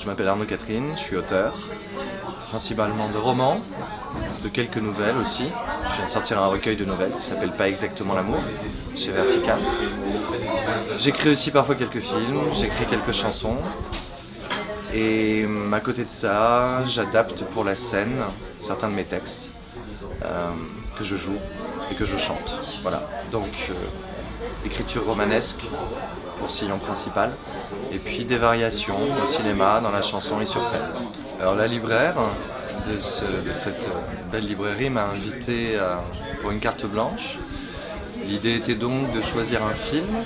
m'appelle Arnaud Catherine, je suis auteur, principalement de romans, de quelques nouvelles aussi. Je viens de sortir un recueil de nouvelles qui s'appelle Pas exactement l'amour, chez Vertical. J'écris aussi parfois quelques films, j'écris quelques chansons. Et à côté de ça, j'adapte pour la scène certains de mes textes que je joue et que je chante. Voilà. Donc, écriture romanesque pour sillon principal, et puis des variations au cinéma, dans la chanson et sur scène. Alors la libraire de cette belle librairie m'a invité pour une carte blanche. L'idée était donc de choisir un film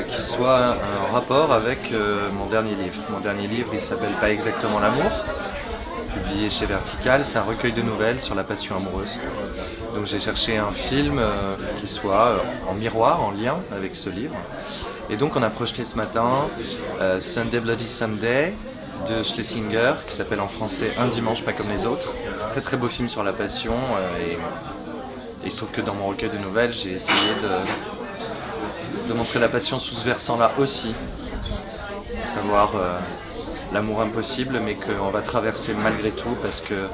qui soit en rapport avec mon dernier livre. Mon dernier livre, il s'appelle Pas exactement l'amour, publié chez Vertical. C'est un recueil de nouvelles sur la passion amoureuse. Donc j'ai cherché un film qui soit en miroir, en lien avec ce livre. Et donc on a projeté ce matin Sunday Bloody Sunday de Schlesinger, qui s'appelle en français Un dimanche pas comme les autres. Très très beau film sur la passion. Et il se trouve que dans mon recueil de nouvelles, j'ai essayé de montrer la passion sous ce versant-là aussi. À savoir l'amour impossible, mais qu'on va traverser malgré tout, parce que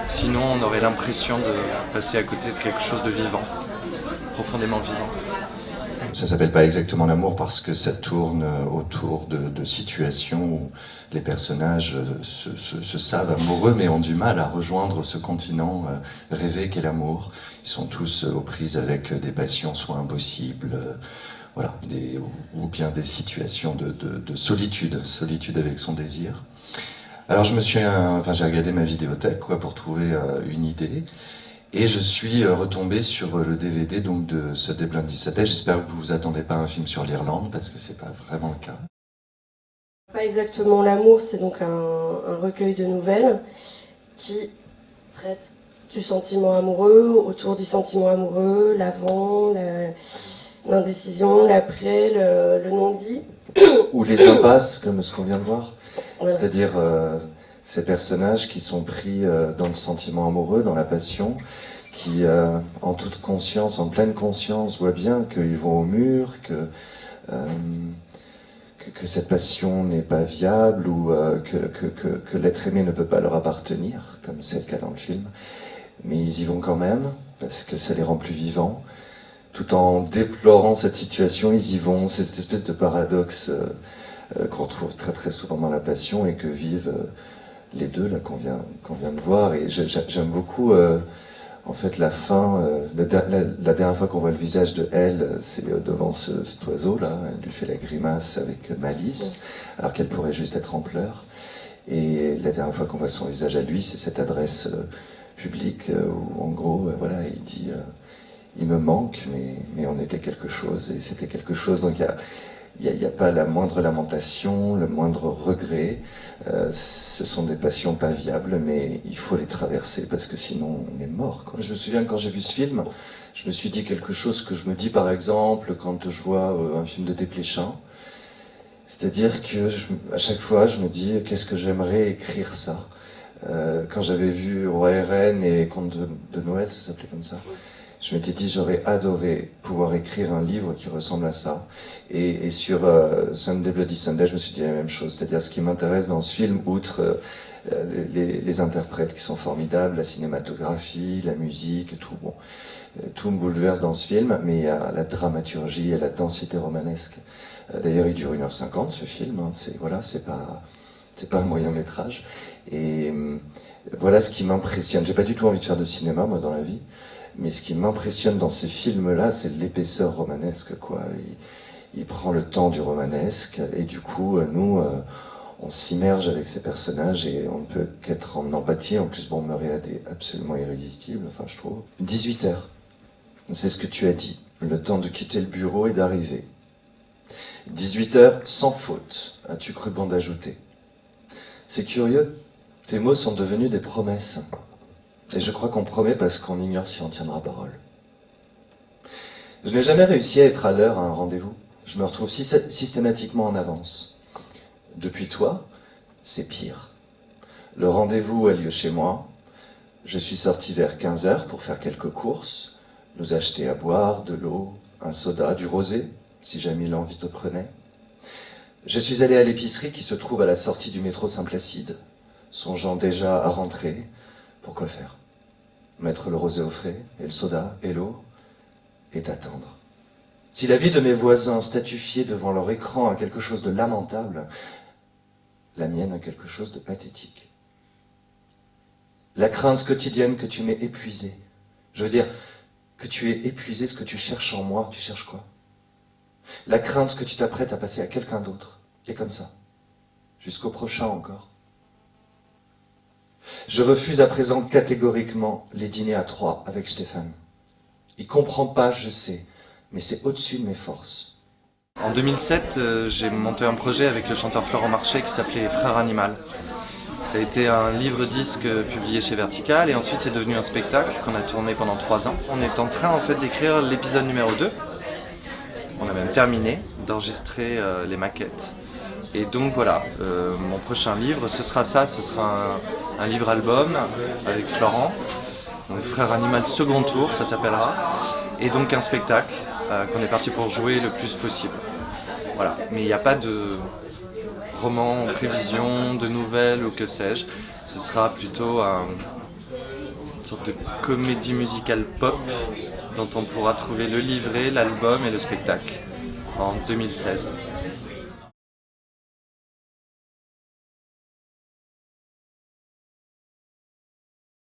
sinon on aurait l'impression de passer à côté de quelque chose de vivant, profondément vivant. Ça s'appelle pas exactement l'amour parce que ça tourne autour de situations où les personnages se savent amoureux mais ont du mal à rejoindre ce continent rêvé qu'est l'amour. Ils sont tous aux prises avec des passions soit impossibles, voilà, ou bien des situations de solitude avec son désir. Alors j'ai regardé ma vidéothèque pour trouver une idée. Et je suis retombé sur le DVD donc de Sunday Bloody Sunday. J'espère que vous vous attendez pas à un film sur l'Irlande, parce que c'est pas vraiment le cas. Pas exactement l'amour, c'est donc un recueil de nouvelles qui traite du sentiment amoureux, autour du sentiment amoureux, l'avant, l'indécision, l'après, le non-dit. Ou les impasses, comme ce qu'on vient de voir. Voilà. C'est-à-dire ces personnages qui sont pris dans le sentiment amoureux, dans la passion, qui en toute conscience, en pleine conscience, voient bien qu'ils vont au mur, que cette passion n'est pas viable, ou que l'être aimé ne peut pas leur appartenir, comme c'est le cas dans le film. Mais ils y vont quand même, parce que ça les rend plus vivants. Tout en déplorant cette situation, ils y vont. C'est cette espèce de paradoxe qu'on retrouve très très souvent dans la passion et que vivent les deux là qu'on vient de voir. Et j'aime beaucoup en fait la fin. La dernière fois qu'on voit le visage de elle, c'est devant cet oiseau là. Elle lui fait la grimace avec malice, alors qu'elle pourrait juste être en pleurs. Et la dernière fois qu'on voit son visage à lui, c'est cette adresse publique où en gros voilà, il dit il me manque, mais on était quelque chose et c'était quelque chose. Donc il n'y a pas la moindre lamentation, le moindre regret. Ce sont des passions pas viables, mais il faut les traverser parce que sinon on est mort, quoi. Je me souviens quand j'ai vu ce film, je me suis dit quelque chose que je me dis par exemple quand je vois un film de Desplechin. C'est-à-dire que à chaque fois je me dis qu'est-ce que j'aimerais écrire ça. Quand j'avais vu Roi RN et Contes de Noël, ça s'appelait comme ça. Je m'étais dit, j'aurais adoré pouvoir écrire un livre qui ressemble à ça. Et sur Sunday Bloody Sunday, je me suis dit la même chose. C'est-à-dire, ce qui m'intéresse dans ce film, outre les interprètes qui sont formidables, la cinématographie, la musique, tout, bon, tout me bouleverse dans ce film, mais il y a la dramaturgie et la densité romanesque. D'ailleurs, il dure 1h50, ce film. Hein, c'est pas un moyen métrage. Et voilà ce qui m'impressionne. J'ai pas du tout envie de faire de cinéma, moi, dans la vie. Mais ce qui m'impressionne dans ces films-là, c'est l'épaisseur romanesque, quoi. Il prend le temps du romanesque, et du coup, nous, on s'immerge avec ces personnages, et on ne peut qu'être en empathie. En plus, bon, Muriel est absolument irrésistible, enfin, je trouve. 18h, c'est ce que tu as dit. Le temps de quitter le bureau et d'arriver. 18h, sans faute, as-tu cru bon d'ajouter. C'est curieux, tes mots sont devenus des promesses. Et je crois qu'on promet parce qu'on ignore si on tiendra parole. Je n'ai jamais réussi à être à l'heure à un rendez-vous. Je me retrouve systématiquement en avance. Depuis toi, c'est pire. Le rendez-vous a lieu chez moi. Je suis sorti vers 15h pour faire quelques courses, nous acheter à boire, de l'eau, un soda, du rosé, si jamais l'envie te prenait. Je suis allé à l'épicerie qui se trouve à la sortie du métro Saint-Placide, songeant déjà à rentrer. Pourquoi faire? Mettre le rosé au frais, et le soda, et l'eau, et attendre. Si la vie de mes voisins statufiait devant leur écran à quelque chose de lamentable, la mienne a quelque chose de pathétique. La crainte quotidienne que tu m'aies épuisé. Je veux dire, que tu aies épuisé ce que tu cherches en moi. Tu cherches quoi? La crainte que tu t'apprêtes à passer à quelqu'un d'autre. Et comme ça. Jusqu'au prochain encore. Je refuse à présent catégoriquement les dîners à 3 avec Stéphane. Il comprend pas, je sais, mais c'est au-dessus de mes forces. En 2007, j'ai monté un projet avec le chanteur Florent Marché qui s'appelait Frère Animal. Ça a été un livre-disque publié chez Vertical et ensuite c'est devenu un spectacle qu'on a tourné pendant 3 ans. On est en train en fait d'écrire l'épisode numéro 2. On a même terminé d'enregistrer les maquettes. Et donc voilà, mon prochain livre, ce sera ça, ce sera un livre-album avec Florent, donc Frère Animal second tour, ça s'appellera, et donc un spectacle qu'on est parti pour jouer le plus possible. Voilà, mais il n'y a pas de roman, prévision, de nouvelles ou que sais-je, ce sera plutôt une sorte de comédie musicale pop dont on pourra trouver le livret, l'album et le spectacle en 2016.